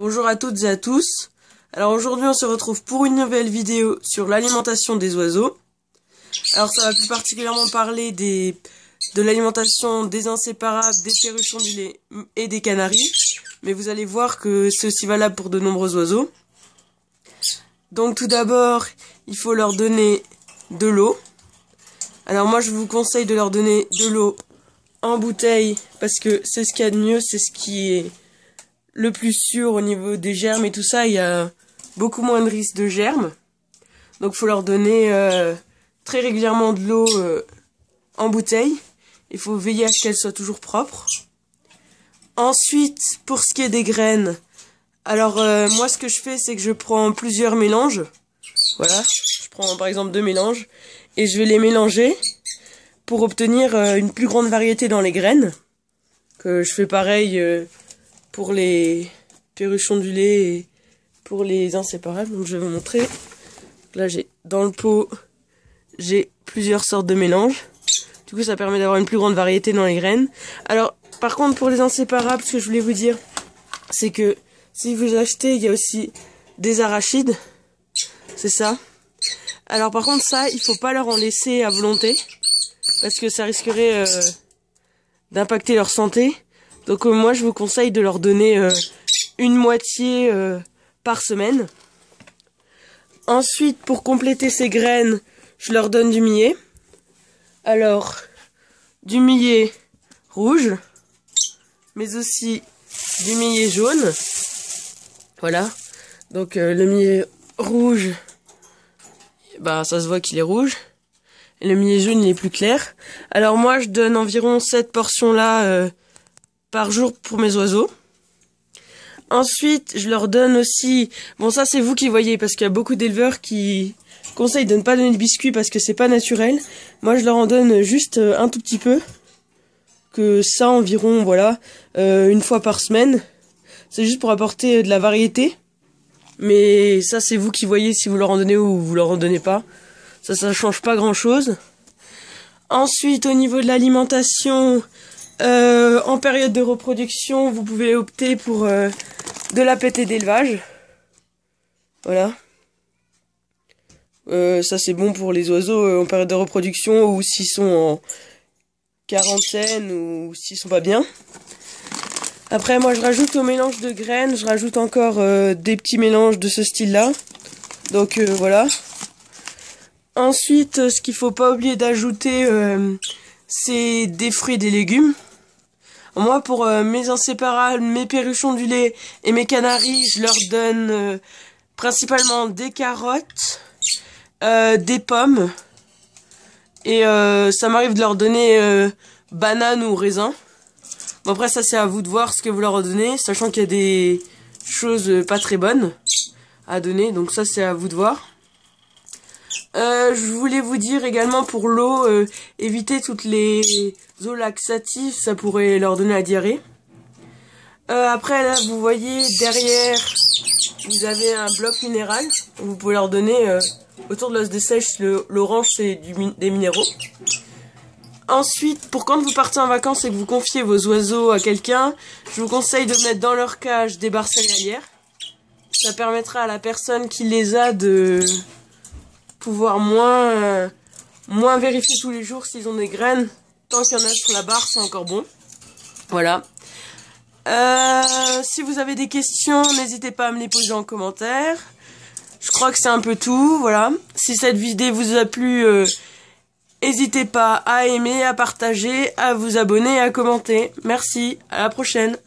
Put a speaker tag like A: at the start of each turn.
A: Bonjour à toutes et à tous. Alors aujourd'hui on se retrouve pour une nouvelle vidéo sur l'alimentation des oiseaux. Alors ça va plus particulièrement parler de l'alimentation des inséparables, des perruchons du lait et des canaris. Mais vous allez voir que c'est aussi valable pour de nombreux oiseaux. Donc tout d'abord, il faut leur donner de l'eau. Alors moi je vous conseille de leur donner de l'eau en bouteille parce que c'est ce qu'il y a de mieux, c'est ce qui est le plus sûr au niveau des germes et tout ça. Il y a beaucoup moins de risques de germes. Donc faut leur donner très régulièrement de l'eau en bouteille. Il faut veiller à ce qu'elle soit toujours propre. Ensuite, pour ce qui est des graines, alors moi ce que je fais c'est que je prends plusieurs mélanges. Voilà, je prends par exemple 2 mélanges et je vais les mélanger pour obtenir une plus grande variété dans les graines. Que je fais pareil pour les perruchons du lait et pour les inséparables. Donc je vais vous montrer. Là dans le pot, j'ai plusieurs sortes de mélanges. Du coup ça permet d'avoir une plus grande variété dans les graines. Alors par contre pour les inséparables, ce que je voulais vous dire, c'est que si vous achetez, il y a aussi des arachides. C'est ça. Alors par contre ça, il faut pas leur en laisser à volonté. Parce que ça risquerait d'impacter leur santé. Donc moi je vous conseille de leur donner une moitié par semaine. Ensuite pour compléter ces graines, je leur donne du millet. Alors du millet rouge, mais aussi du millet jaune. Voilà. Donc le millet rouge, bah ça se voit qu'il est rouge. Et le millet jaune il est plus clair. Alors moi je donne environ cette portion là par jour pour mes oiseaux. Ensuite je leur donne aussi, bon ça c'est vous qui voyez parce qu'il y a beaucoup d'éleveurs qui conseillent de ne pas donner de biscuits parce que c'est pas naturel. Moi je leur en donne juste un tout petit peu, que ça environ voilà une fois par semaine. C'est juste pour apporter de la variété. Mais ça c'est vous qui voyez si vous leur en donnez ou vous leur en donnez pas. Ça change pas grand chose. Ensuite au niveau de l'alimentation, en période de reproduction, vous pouvez opter pour de la pétée d'élevage. Voilà. Ça c'est bon pour les oiseaux en période de reproduction ou s'ils sont en quarantaine ou s'ils sont pas bien. Après moi je rajoute au mélange de graines, je rajoute encore des petits mélanges de ce style là. Donc voilà. Ensuite ce qu'il faut pas oublier d'ajouter c'est des fruits et des légumes. Moi pour mes inséparables, mes perruchons du lait et mes canaris, je leur donne principalement des carottes, des pommes et ça m'arrive de leur donner bananes ou raisins. Bon après ça c'est à vous de voir ce que vous leur donnez, sachant qu'il y a des choses pas très bonnes à donner, donc ça c'est à vous de voir. Je voulais vous dire également pour l'eau, évitez toutes les eaux laxatives, ça pourrait leur donner la diarrhée. Après là vous voyez derrière vous avez un bloc minéral, vous pouvez leur donner autour de l'os de sèche, l'orange c'est des minéraux. Ensuite pour quand vous partez en vacances et que vous confiez vos oiseaux à quelqu'un, je vous conseille de mettre dans leur cage des barres céréalières. Ça permettra à la personne qui les a de pouvoir moins vérifier tous les jours s'ils ont des graines. Tant qu'il y en a sur la barre, c'est encore bon. Voilà. Si vous avez des questions, n'hésitez pas à me les poser en commentaire. Je crois que c'est un peu tout, voilà. Si cette vidéo vous a plu, n'hésitez pas à aimer, à partager, à vous abonner et à commenter. Merci, à la prochaine.